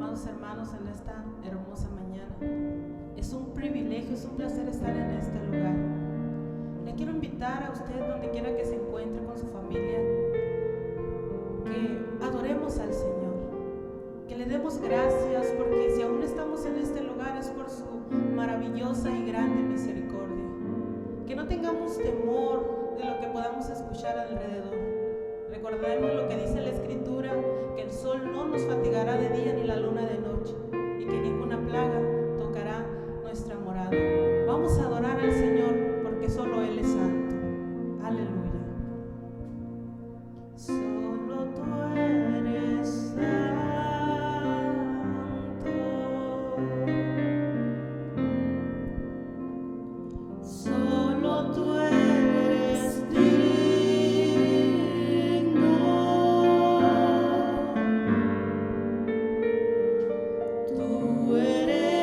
amados hermanos, en esta hermosa mañana. Es un privilegio, es un placer estar en este lugar. Le quiero invitar a usted, donde quiera que se encuentre con su familia, que adoremos al Señor, que le demos gracias, porque si aún estamos en este lugar es por su maravillosa y grande misericordia. Que no tengamos temor de lo que podamos escuchar alrededor. Recordemos lo que dice la Escritura, que el sol no nos fatigará de día ni la luna de noche, y que ninguna plaga tocará nuestra morada. Vamos a adorar al Señor, porque solo Él es santo. Aleluya. Solo tú eres santo. Solo tú eres digno. Tú eres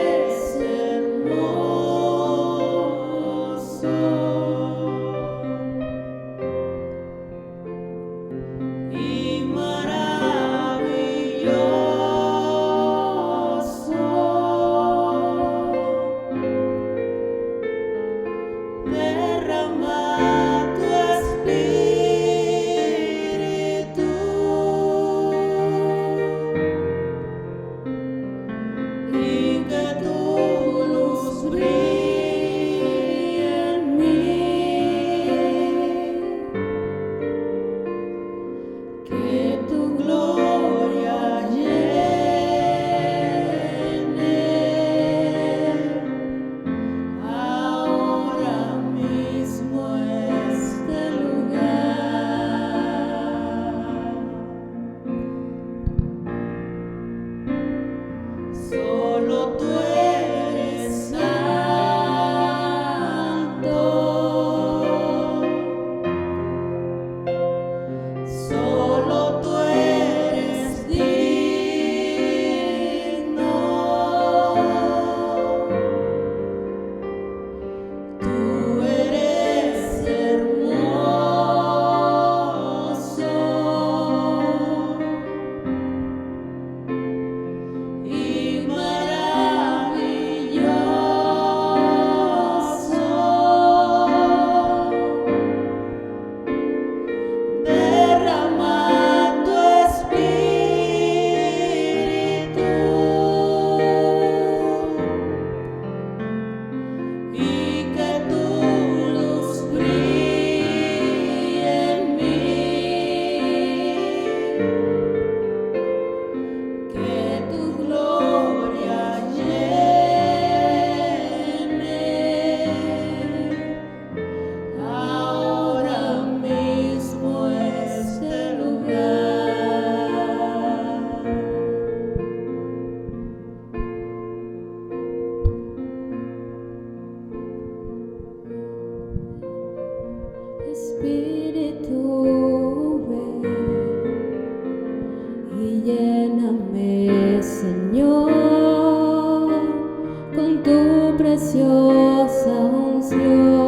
preciosa unción.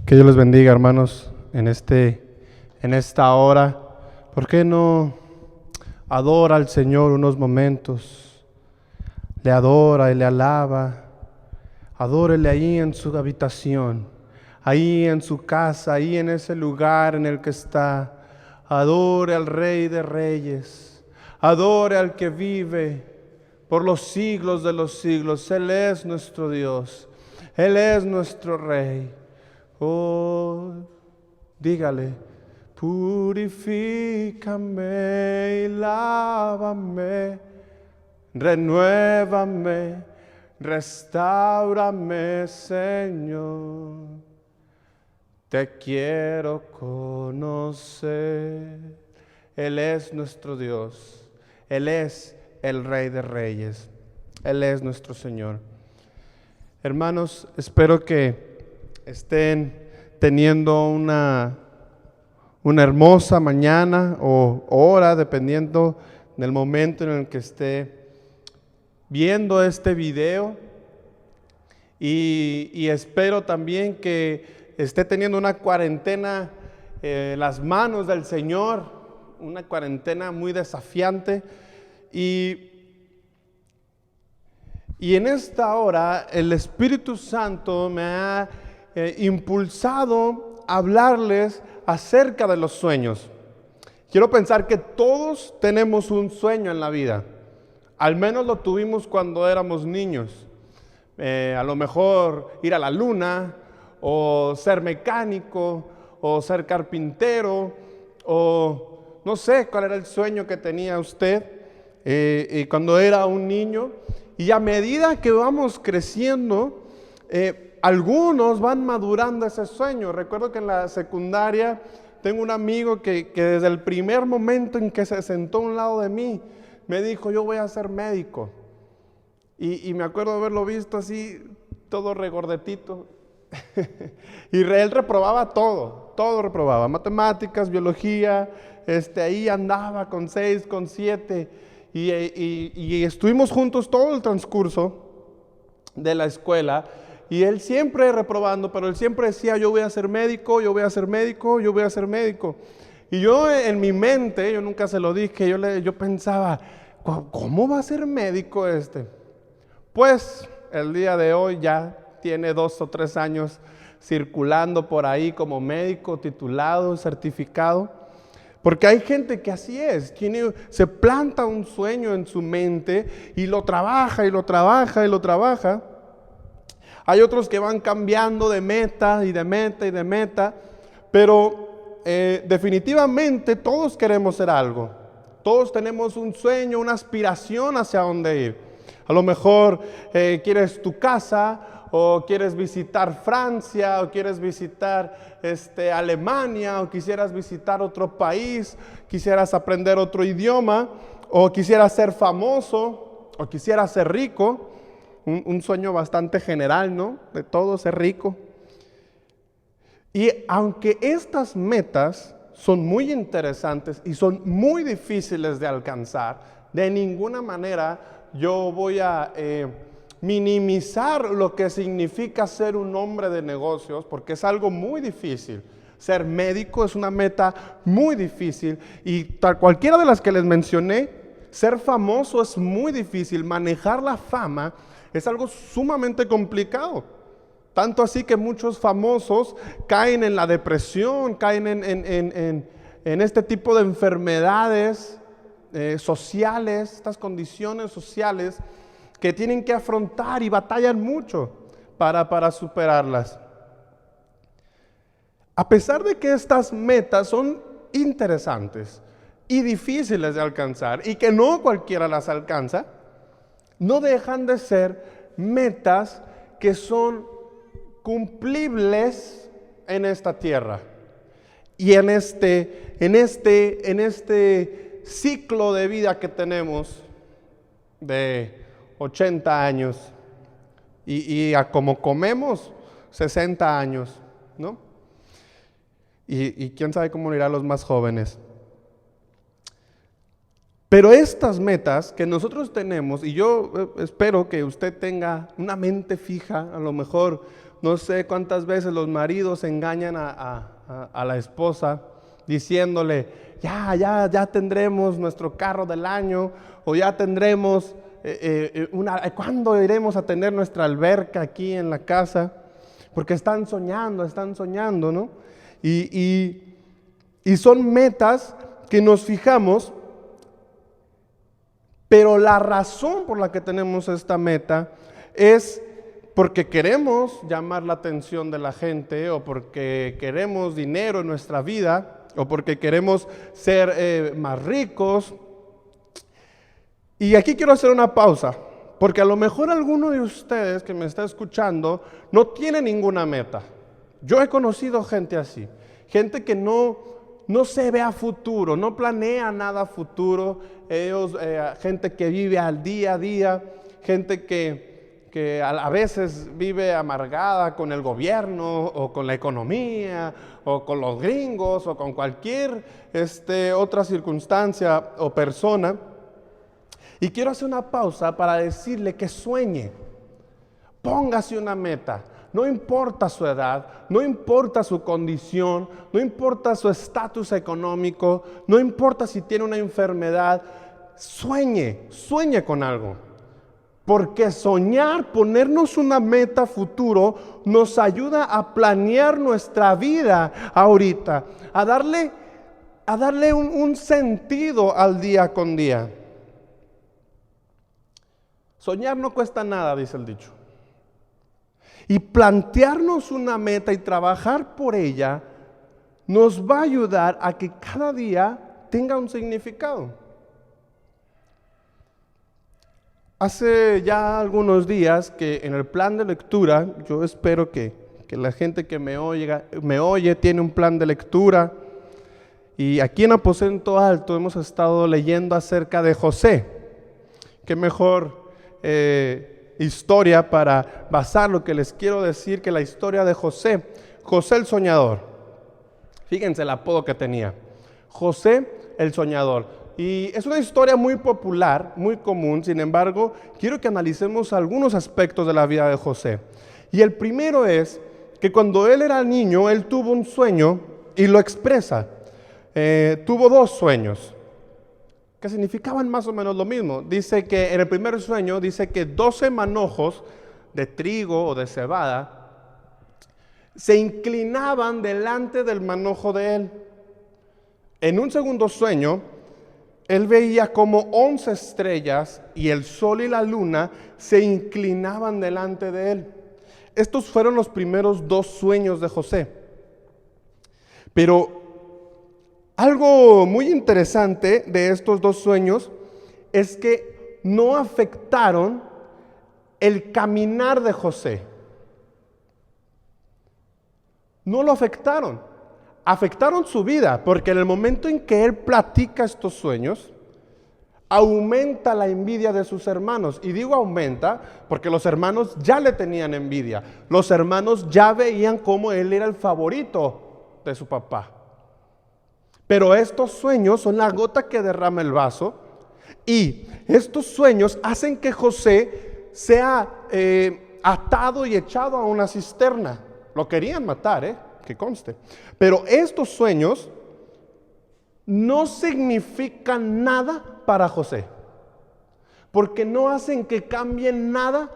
Que Dios les bendiga, hermanos, en esta hora. ¿Por qué no adora al Señor unos momentos? Le adora y le alaba. Adórele ahí en su habitación, ahí en su casa, ahí en ese lugar en el que está. Adore al Rey de Reyes. Adore al que vive por los siglos de los siglos. Él es nuestro Dios. Él es nuestro Rey. Oh, dígale: purifícame y lávame, renuévame, restáurame, Señor. Te quiero conocer. Él es nuestro Dios. Él es el Rey de Reyes. Él es nuestro Señor. Hermanos, espero que estén teniendo una hermosa mañana o hora, dependiendo del momento en el que esté viendo este video, y espero también que esté teniendo una cuarentena en las manos del Señor, una cuarentena muy desafiante, y en esta hora el Espíritu Santo me ha impulsado a hablarles acerca de los sueños. Quiero pensar que todos tenemos un sueño en la vida. Al menos lo tuvimos cuando éramos niños. A lo mejor ir a la luna, o ser mecánico, o ser carpintero, o no sé cuál era el sueño que tenía usted cuando era un niño. Y a medida que vamos creciendo, algunos van madurando ese sueño. Recuerdo que en la secundaria tengo un amigo que desde el primer momento en que se sentó a un lado de mí, me dijo: yo voy a ser médico. Y me acuerdo de haberlo visto así, todo regordetito. Y él reprobaba todo reprobaba. Matemáticas, biología, ahí andaba con 6, con 7. Y estuvimos juntos todo el transcurso de la escuela. Y él siempre reprobando, pero él siempre decía: yo voy a ser médico, yo voy a ser médico, yo voy a ser médico. Y yo en mi mente, yo nunca se lo dije, yo pensaba: ¿cómo va a ser médico este? Pues el día de hoy ya tiene 2 o 3 años circulando por ahí como médico titulado, certificado. Porque hay gente que así es, se planta un sueño en su mente y lo trabaja y lo trabaja y lo trabaja. Hay otros que van cambiando de meta y de meta y de meta, pero definitivamente todos queremos ser algo. Todos tenemos un sueño, una aspiración hacia dónde ir. A lo mejor quieres tu casa, o quieres visitar Francia, o quieres visitar Alemania, o quisieras visitar otro país, quisieras aprender otro idioma, o quisieras ser famoso, o quisieras ser rico. Un sueño bastante general, ¿no? De todo, ser rico. Y aunque estas metas son muy interesantes y son muy difíciles de alcanzar, de ninguna manera yo voy a minimizar lo que significa ser un hombre de negocios, porque es algo muy difícil. Ser médico es una meta muy difícil, y cualquiera de las que les mencioné, ser famoso es muy difícil. Manejar la fama es algo sumamente complicado. Tanto así que muchos famosos caen en la depresión, caen en este tipo de enfermedades sociales, estas condiciones sociales que tienen que afrontar y batallan mucho para superarlas. A pesar de que estas metas son interesantes y difíciles de alcanzar, y que no cualquiera las alcanza, no dejan de ser metas que son cumplibles en esta tierra. Y en este ciclo de vida que tenemos de 80 años y a como comemos 60 años, ¿no? Y quién sabe cómo irá a los más jóvenes. Pero estas metas que nosotros tenemos, y yo espero que usted tenga una mente fija, a lo mejor no sé cuántas veces los maridos engañan a la esposa diciéndole, ya tendremos nuestro carro del año, o ya tendremos, ¿cuándo iremos a tener nuestra alberca aquí en la casa? Porque están soñando, ¿no? Y son metas que nos fijamos, pero la razón por la que tenemos esta meta es porque queremos llamar la atención de la gente, o porque queremos dinero en nuestra vida, o porque queremos ser más ricos. Y aquí quiero hacer una pausa, porque a lo mejor alguno de ustedes que me está escuchando no tiene ninguna meta. Yo he conocido gente así, gente que no se ve a futuro, no planea nada a futuro. Gente que vive al día a día, gente que a veces vive amargada con el gobierno, o con la economía, o con los gringos, o con cualquier otra circunstancia o persona. Y quiero hacer una pausa para decirle que sueñe, póngase una meta. No importa su edad, no importa su condición, no importa su estatus económico, no importa si tiene una enfermedad, sueñe con algo. Porque soñar, ponernos una meta futuro, nos ayuda a planear nuestra vida ahorita, a darle un sentido al día con día. Soñar no cuesta nada, dice el dicho. Y plantearnos una meta y trabajar por ella nos va a ayudar a que cada día tenga un significado. Hace ya algunos días que en el plan de lectura, yo espero que la gente que me oye tiene un plan de lectura, y aquí en Aposento Alto hemos estado leyendo acerca de José. Qué mejor historia para basar lo que les quiero decir que la historia de José el soñador. Fíjense el apodo que tenía, José el soñador. Y es una historia muy popular, muy común. Sin embargo, quiero que analicemos algunos aspectos de la vida de José. Y el primero es que cuando él era niño, él tuvo un sueño y lo expresa. Tuvo dos sueños que significaban más o menos lo mismo. Dice que en el primer sueño, dice que 12 manojos de trigo o de cebada se inclinaban delante del manojo de él. En un segundo sueño, él veía como 11 estrellas y el sol y la luna se inclinaban delante de él. Estos fueron los primeros dos sueños de José. Pero algo muy interesante de estos dos sueños es que no afectaron el caminar de José. No lo afectaron. Afectaron su vida, porque en el momento en que él platica estos sueños, aumenta la envidia de sus hermanos. Y digo aumenta porque los hermanos ya le tenían envidia. Los hermanos ya veían cómo él era el favorito de su papá. Pero estos sueños son la gota que derrama el vaso, y estos sueños hacen que José sea atado y echado a una cisterna. Lo querían matar, que conste. Pero estos sueños no significan nada para José, porque no hacen que cambie nada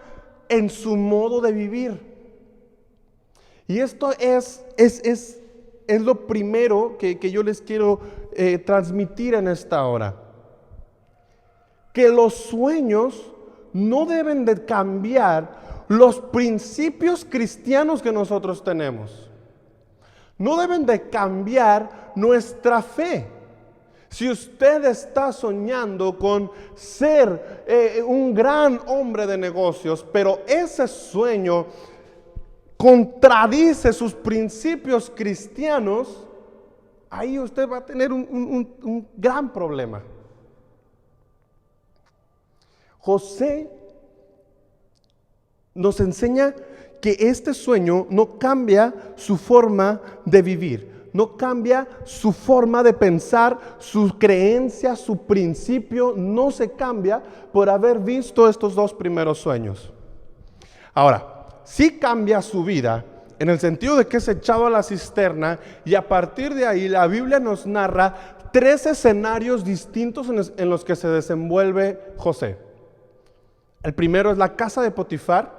en su modo de vivir. Y esto es lo primero que yo les quiero transmitir en esta hora. Que los sueños no deben de cambiar los principios cristianos que nosotros tenemos. No deben de cambiar nuestra fe. Si usted está soñando con ser un gran hombre de negocios, pero ese sueño contradice sus principios cristianos, ahí usted va a tener un gran problema. José nos enseña que este sueño no cambia su forma de vivir, no cambia su forma de pensar, su creencia, su principio no se cambia por haber visto estos dos primeros sueños. Ahora, sí cambia su vida en el sentido de que es echado a la cisterna y a partir de ahí la Biblia nos narra 3 escenarios distintos en los que se desenvuelve José. El primero es la casa de Potifar,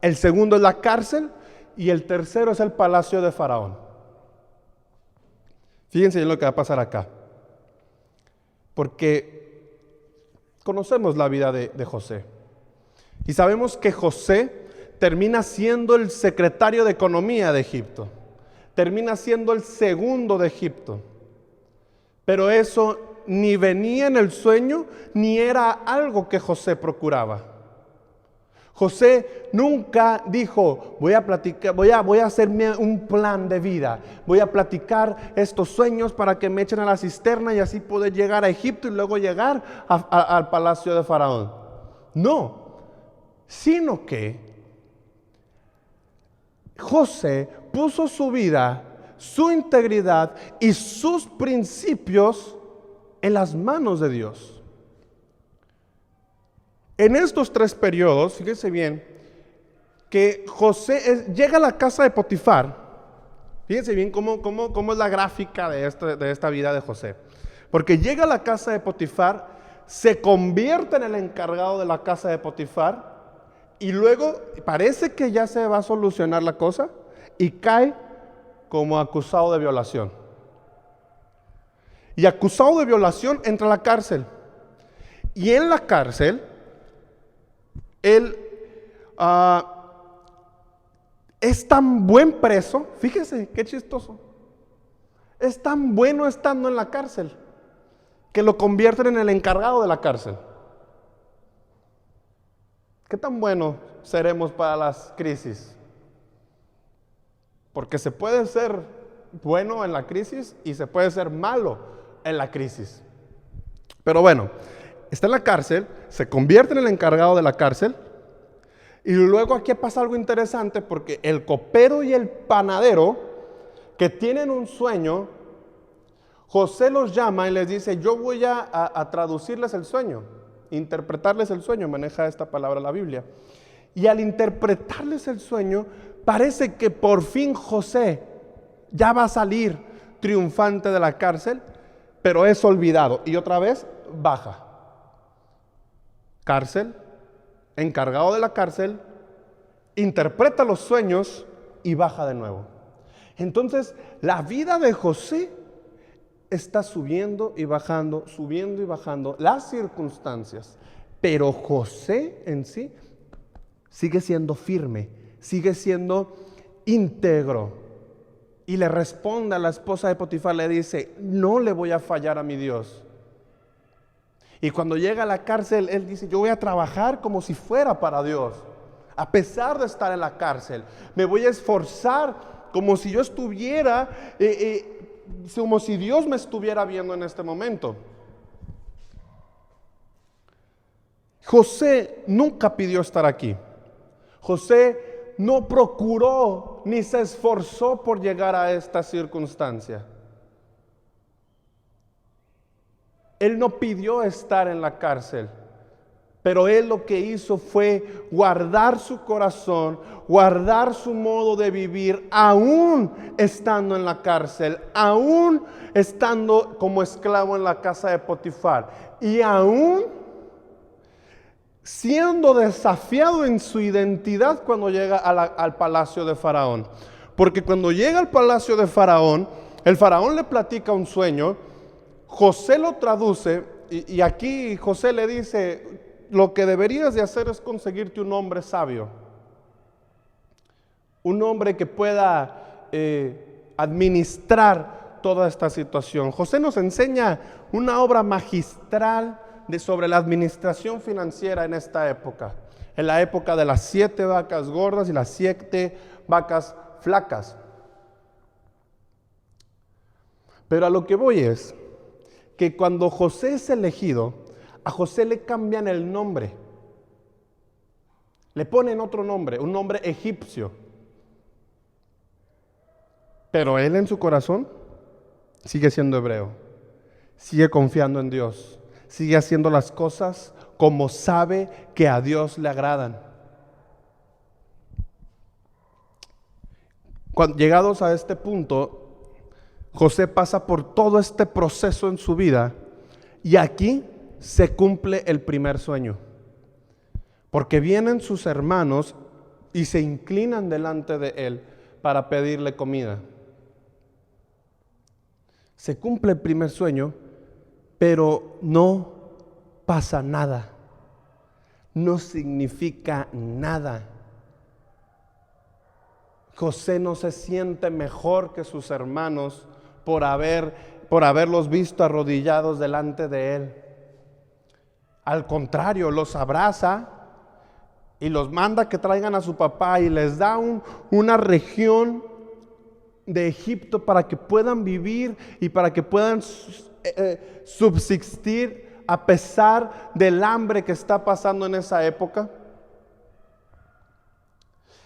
el segundo es la cárcel y el tercero es el palacio de Faraón. Fíjense en lo que va a pasar acá, porque conocemos la vida de José y sabemos que José termina siendo el secretario de Economía de Egipto, termina siendo el segundo de Egipto. Pero eso ni venía en el sueño, ni era algo que José procuraba. José nunca dijo, voy a hacerme un plan de vida, voy a platicar estos sueños para que me echen a la cisterna y así poder llegar a Egipto y luego llegar al palacio de Faraón. No, sino que José puso su vida, su integridad y sus principios en las manos de Dios. En estos 3 periodos, fíjense bien, que José llega a la casa de Potifar. Fíjense bien cómo es la gráfica de esta vida de José. Porque llega a la casa de Potifar, se convierte en el encargado de la casa de Potifar y luego parece que ya se va a solucionar la cosa y cae como acusado de violación. Y acusado de violación entra a la cárcel. Y en la cárcel, él es tan buen preso, fíjese qué chistoso, es tan bueno estando en la cárcel, que lo convierten en el encargado de la cárcel. ¿Qué tan bueno seremos para las crisis? Porque se puede ser bueno en la crisis y se puede ser malo en la crisis. Pero bueno, está en la cárcel, se convierte en el encargado de la cárcel y luego aquí pasa algo interesante porque el copero y el panadero que tienen un sueño, José los llama y les dice, yo voy a traducirles el sueño, interpretarles el sueño, maneja esta palabra la Biblia. Y al interpretarles el sueño, parece que por fin José ya va a salir triunfante de la cárcel, pero es olvidado y otra vez baja. Cárcel, encargado de la cárcel, interpreta los sueños y baja de nuevo. Entonces, la vida de José está subiendo y bajando, las circunstancias, pero José en sí sigue siendo firme, sigue siendo íntegro. Y le responde a la esposa de Potifar, le dice, no le voy a fallar a mi Dios. Y cuando llega a la cárcel, él dice, yo voy a trabajar como si fuera para Dios. A pesar de estar en la cárcel, me voy a esforzar como si yo estuviera, como si Dios me estuviera viendo en este momento. José nunca pidió estar aquí. José no procuró ni se esforzó por llegar a esta circunstancia. Él no pidió estar en la cárcel, pero él lo que hizo fue guardar su corazón, guardar su modo de vivir, aún estando en la cárcel, aún estando como esclavo en la casa de Potifar y aún siendo desafiado en su identidad cuando llega al palacio de Faraón. Porque cuando llega al palacio de Faraón, el Faraón le platica un sueño, José lo traduce y aquí José le dice, lo que deberías de hacer es conseguirte un hombre sabio, un hombre que pueda administrar toda esta situación. José nos enseña una obra magistral sobre la administración financiera en esta época, en la época de las 7 vacas gordas y las 7 vacas flacas. Pero a lo que voy es que cuando José es elegido, a José le cambian el nombre, le ponen otro nombre, un nombre egipcio. Pero él en su corazón sigue siendo hebreo, sigue confiando en Dios, sigue haciendo las cosas como sabe que a Dios le agradan. Llegados a este punto, José pasa por todo este proceso en su vida y aquí se cumple el primer sueño. Porque vienen sus hermanos y se inclinan delante de él para pedirle comida. Se cumple el primer sueño, pero no pasa nada. No significa nada. José no se siente mejor que sus hermanos por haberlos visto arrodillados delante de él. Al contrario, los abraza y los manda que traigan a su papá y les da una región de Egipto para que puedan vivir y para que puedan subsistir a pesar del hambre que está pasando en esa época.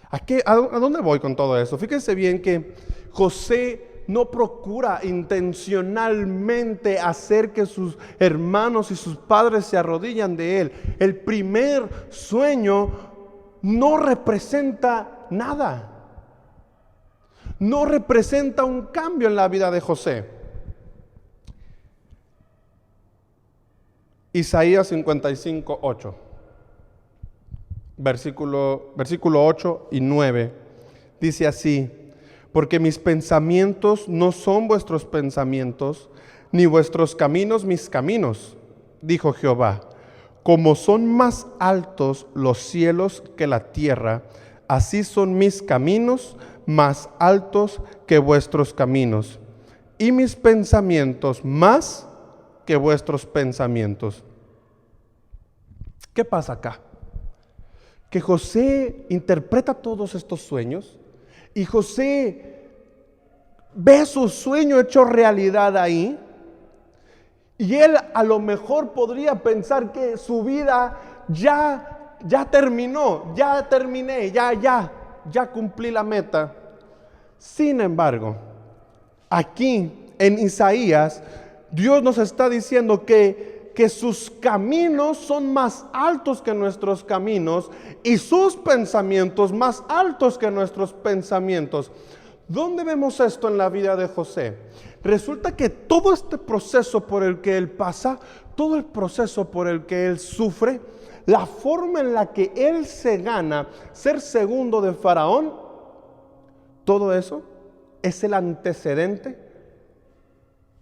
¿A dónde voy con todo eso? Fíjense bien que José no procura intencionalmente hacer que sus hermanos y sus padres se arrodillan de él. El primer sueño no representa nada. No representa un cambio en la vida de José. Isaías 55, 8. Versículo 8 y 9. Dice así: porque mis pensamientos no son vuestros pensamientos, ni vuestros caminos mis caminos, dijo Jehová. Como son más altos los cielos que la tierra, así son mis caminos más altos que vuestros caminos, y mis pensamientos más que vuestros pensamientos. ¿Qué pasa acá? Que José interpreta todos estos sueños y José ve su sueño hecho realidad ahí, y él a lo mejor podría pensar que su vida ya terminó, ya terminé, ya cumplí la meta. Sin embargo, aquí en Isaías, Dios nos está diciendo que sus caminos son más altos que nuestros caminos y sus pensamientos más altos que nuestros pensamientos. ¿Dónde vemos esto en la vida de José? Resulta que todo este proceso por el que él pasa, todo el proceso por el que él sufre, la forma en la que él se gana ser segundo de Faraón, todo eso es el antecedente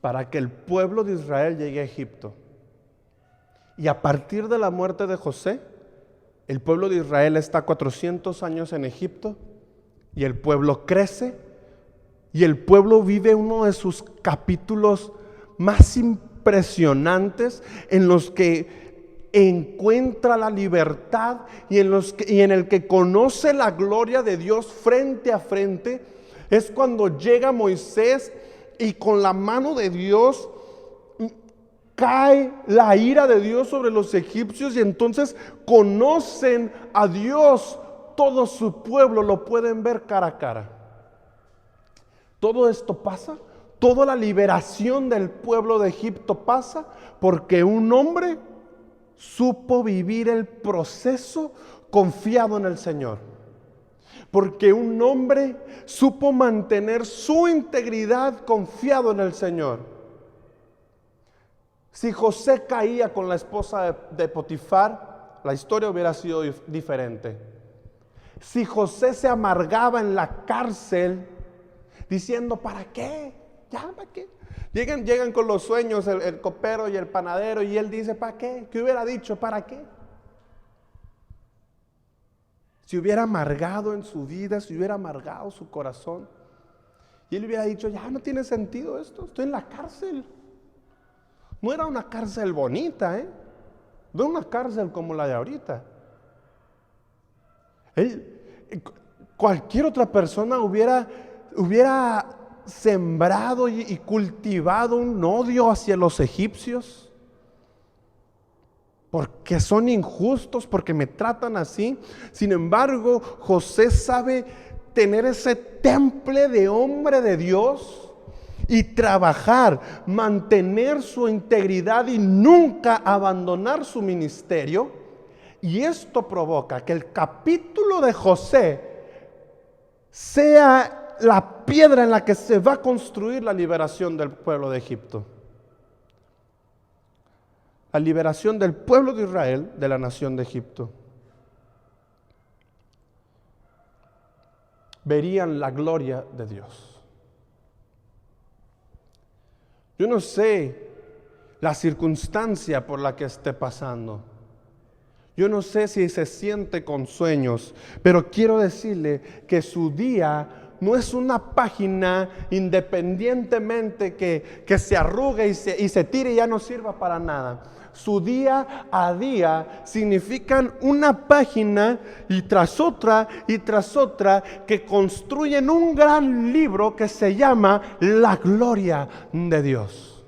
para que el pueblo de Israel llegue a Egipto. Y a partir de la muerte de José, el pueblo de Israel está 400 años en Egipto y el pueblo crece y el pueblo vive uno de sus capítulos más impresionantes en los que encuentra la libertad y en el que conoce la gloria de Dios frente a frente. Es cuando llega Moisés y con la mano de Dios cae la ira de Dios sobre los egipcios y entonces conocen a Dios. Todo su pueblo lo pueden ver cara a cara. Todo esto pasa, toda la liberación del pueblo de Egipto pasa porque un hombre supo vivir el proceso confiado en el Señor. Porque un hombre supo mantener su integridad confiado en el Señor. Si José caía con la esposa de Potifar, la historia hubiera sido diferente. Si José se amargaba en la cárcel diciendo, ¿para qué? ¿Ya para qué? Llegan con los sueños el copero y el panadero y él dice, ¿para qué? ¿Qué hubiera dicho? ¿Para qué? Si hubiera amargado en su vida, si hubiera amargado su corazón, y él hubiera dicho, ya no tiene sentido esto, estoy en la cárcel. No era una cárcel bonita, no era una cárcel como la de ahorita. Cualquier otra persona hubiera sembrado y cultivado un odio hacia los egipcios. Porque son injustos, porque me tratan así. Sin embargo, José sabe tener ese temple de hombre de Dios y trabajar, mantener su integridad y nunca abandonar su ministerio. Y esto provoca que el capítulo de José sea la piedra en la que se va a construir la liberación del pueblo de Egipto. La liberación del pueblo de Israel de la nación de Egipto. Verían la gloria de Dios. Yo no sé la circunstancia por la que esté pasando. Yo no sé si se siente con sueños, pero quiero decirle que su día no es una página independientemente que se arrugue y se tire y ya no sirva para nada. Su día a día significan una página y tras otra que construyen un gran libro que se llama la gloria de Dios.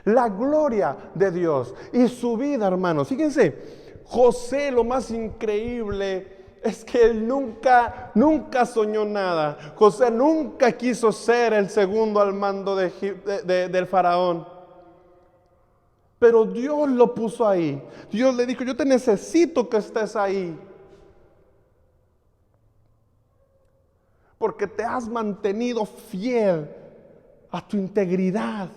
La gloria de Dios y su vida, hermanos. Fíjense, José, lo más increíble es que él nunca soñó nada. José nunca quiso ser el segundo al mando del faraón. Pero Dios lo puso ahí. Dios le dijo: yo te necesito que estés ahí. Porque te has mantenido fiel a tu integridad,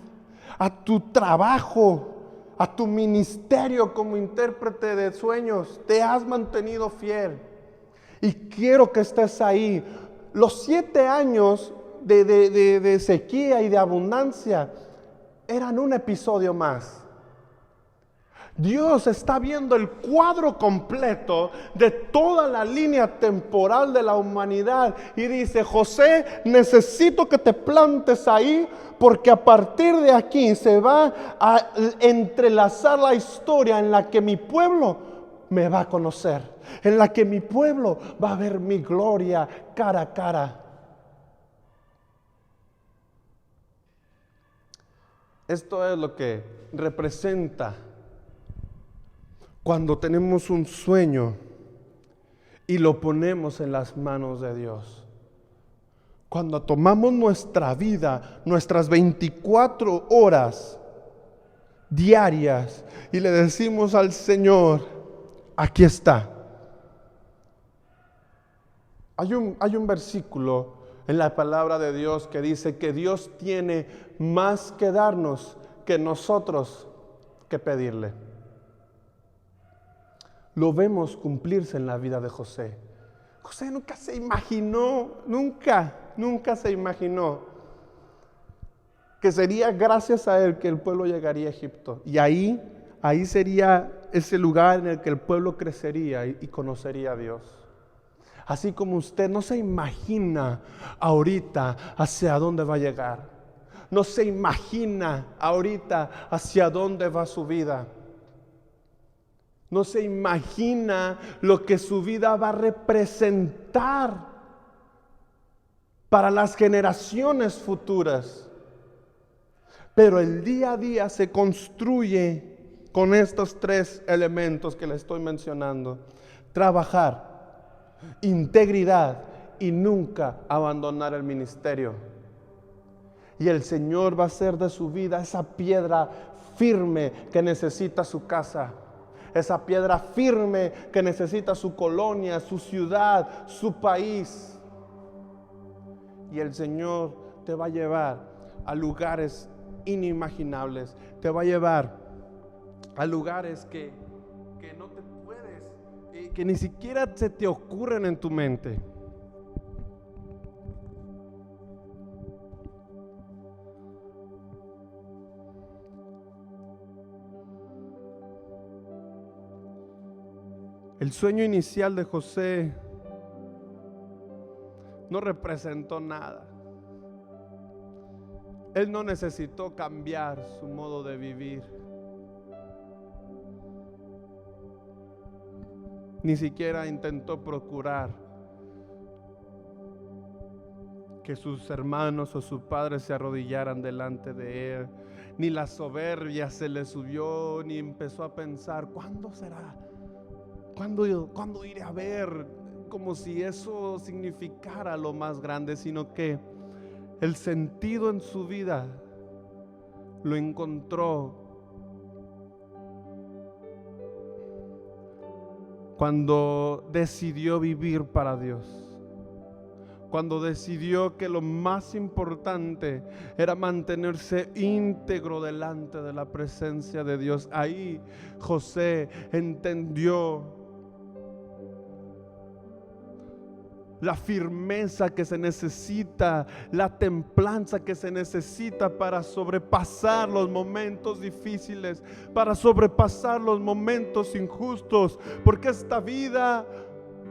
a tu trabajo, a tu ministerio como intérprete de sueños. Te has mantenido fiel. Y quiero que estés ahí. Los 7 años de sequía y de abundancia eran un episodio más. Dios está viendo el cuadro completo de toda la línea temporal de la humanidad y dice: José, necesito que te plantes ahí, porque a partir de aquí se va a entrelazar la historia en la que mi pueblo me va a conocer, en la que mi pueblo va a ver mi gloria cara a cara. Esto es lo que representa cuando tenemos un sueño y lo ponemos en las manos de Dios. Cuando tomamos nuestra vida, nuestras 24 horas diarias, y le decimos al Señor: aquí está. Hay un versículo en la palabra de Dios que dice que Dios tiene más que darnos que nosotros que pedirle. Lo vemos cumplirse en la vida de José. José nunca se imaginó, nunca se imaginó que sería gracias a él que el pueblo llegaría a Egipto. Y ahí sería ese lugar en el que el pueblo crecería y conocería a Dios. Así como usted no se imagina ahorita hacia dónde va a llegar. No se imagina ahorita hacia dónde va su vida. No se imagina lo que su vida va a representar para las generaciones futuras. Pero el día a día se construye con estos 3 elementos que le estoy mencionando: trabajar, integridad y nunca abandonar el ministerio. Y el Señor va a hacer de su vida esa piedra firme que necesita su casa. Esa piedra firme que necesita su colonia, su ciudad, su país. Y el Señor te va a llevar a lugares inimaginables. Te va a llevar a lugares que no te puedes, que ni siquiera se te ocurren en tu mente. El sueño inicial de José no representó nada. Él no necesitó cambiar su modo de vivir. Ni siquiera intentó procurar que sus hermanos o sus padres se arrodillaran delante de él. Ni la soberbia se le subió, ni empezó a pensar: ¿cuándo será? ¿Cuándo iré a ver como si eso significara lo más grande, sino que el sentido en su vida lo encontró cuando decidió vivir para Dios. Cuando decidió que lo más importante era mantenerse íntegro delante de la presencia de Dios. Ahí José entendió la firmeza que se necesita, la templanza que se necesita para sobrepasar los momentos difíciles, para sobrepasar los momentos injustos, porque esta vida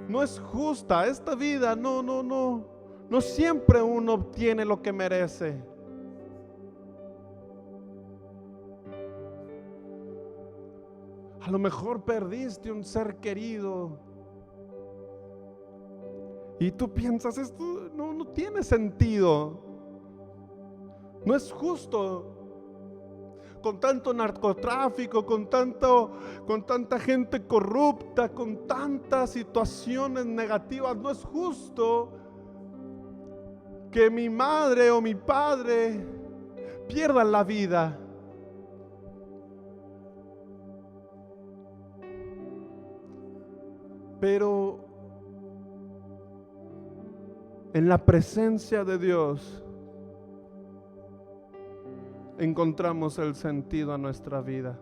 no es justa. Esta vida no siempre uno obtiene lo que merece. A lo mejor perdiste un ser querido y tú piensas, esto no tiene sentido, no es justo. Con tanto narcotráfico, con tanta gente corrupta, con tantas situaciones negativas, no es justo que mi madre o mi padre pierdan la vida. Pero en la presencia de Dios encontramos el sentido a nuestra vida.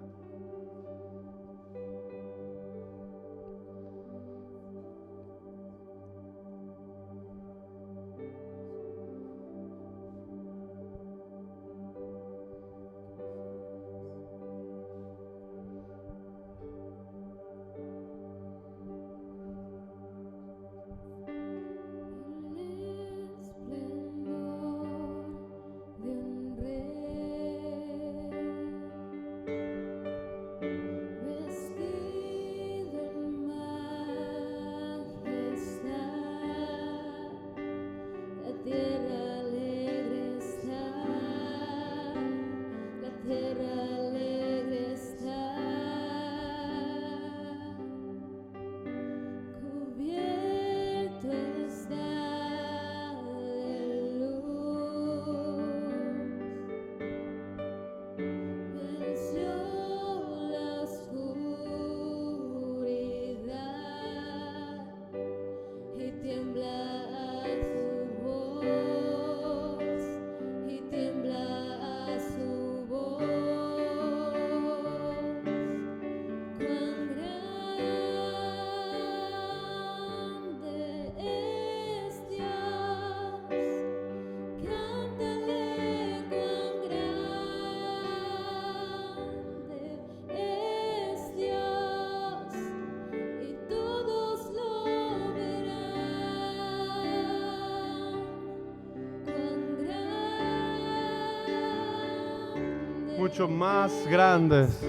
Mucho más grandes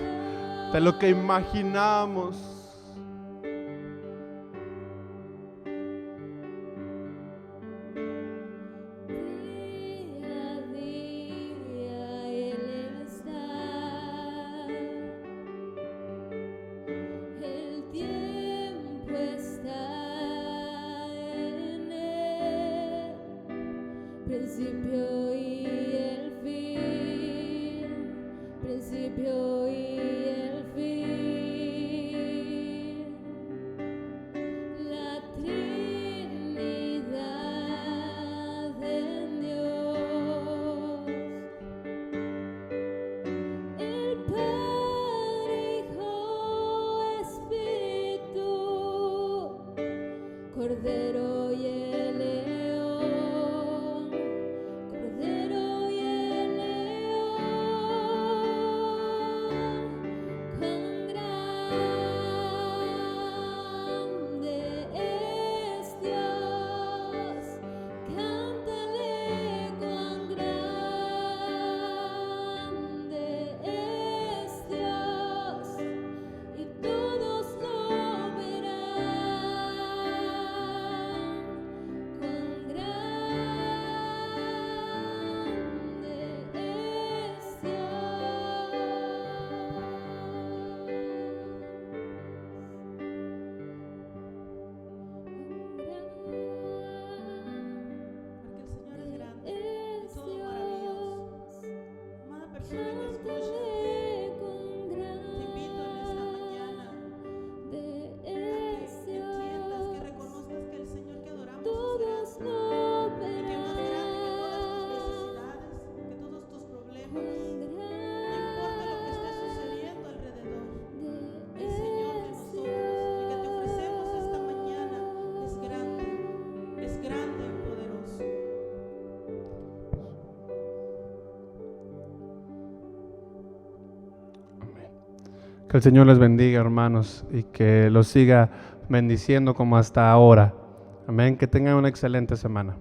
de lo que imaginamos. Día a día Él está, el tiempo está en Él, principio y el fin, principio y el fin, la Trinidad en Dios, el Padre, Hijo, Espíritu, Cordero y el león, Cordero y el león, cuán grande es Dios, cántale cuán grande es Dios, y todos lo verán, Que el Señor les bendiga, hermanos, y que los siga bendiciendo como hasta ahora. Amén. Que tengan una excelente semana.